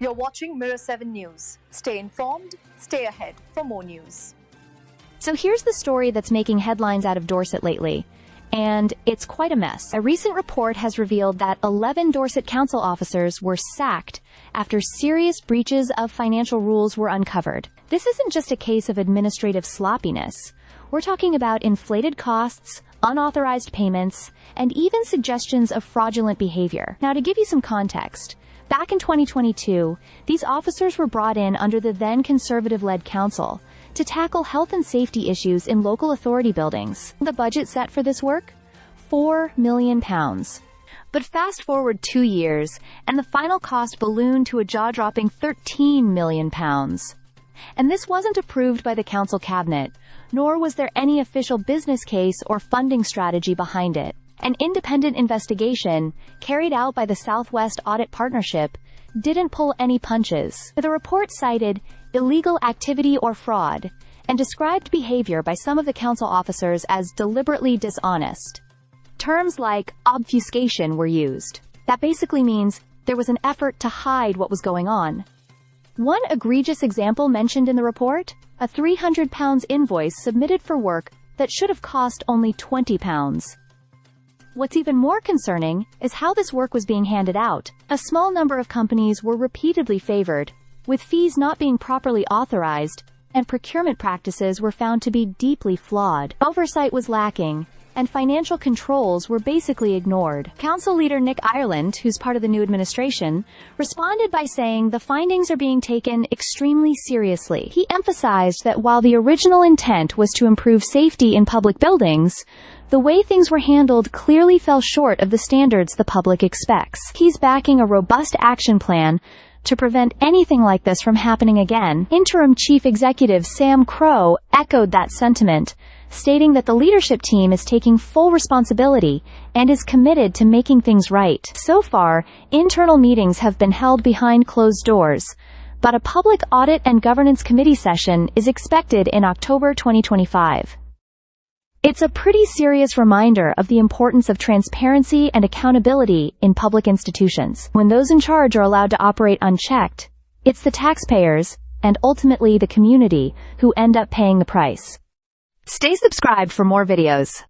You're watching Mirror 7 News. Stay informed, stay ahead for more news. So here's the story that's making headlines out of Dorset lately. And it's quite a mess. A recent report has revealed that 11 Dorset council officers were sacked after serious breaches of financial rules were uncovered. This isn't just a case of administrative sloppiness. We're talking about inflated costs, unauthorized payments, and even suggestions of fraudulent behavior. Now, to give you some context, back in 2022, these officers were brought in under the then Conservative-led council to tackle health and safety issues in local authority buildings. The budget set for this work? £4 million. But fast forward 2 years, and the final cost ballooned to a jaw-dropping £13 million. And this wasn't approved by the council cabinet, nor was there any official business case or funding strategy behind it. An independent investigation, carried out by the Southwest Audit Partnership, didn't pull any punches. The report cited illegal activity or fraud, and described behavior by some of the council officers as deliberately dishonest. Terms like obfuscation were used. That basically means there was an effort to hide what was going on. One egregious example mentioned in the report? A £300 invoice submitted for work that should have cost only £20. What's even more concerning is how this work was being handed out. A small number of companies were repeatedly favored, with fees not being properly authorized, and procurement practices were found to be deeply flawed. Oversight was lacking, and financial controls were basically ignored. Council leader Nick Ireland, who's part of the new administration, responded by saying the findings are being taken extremely seriously. He emphasized that while the original intent was to improve safety in public buildings, the way things were handled clearly fell short of the standards the public expects. He's backing a robust action plan to prevent anything like this from happening again. Interim Chief Executive Sam Crowe echoed that sentiment, stating that the leadership team is taking full responsibility and is committed to making things right. So far, internal meetings have been held behind closed doors, but a public audit and governance committee session is expected in October 2025. It's a pretty serious reminder of the importance of transparency and accountability in public institutions. When those in charge are allowed to operate unchecked, it's the taxpayers, and ultimately the community, who end up paying the price. Stay subscribed for more videos.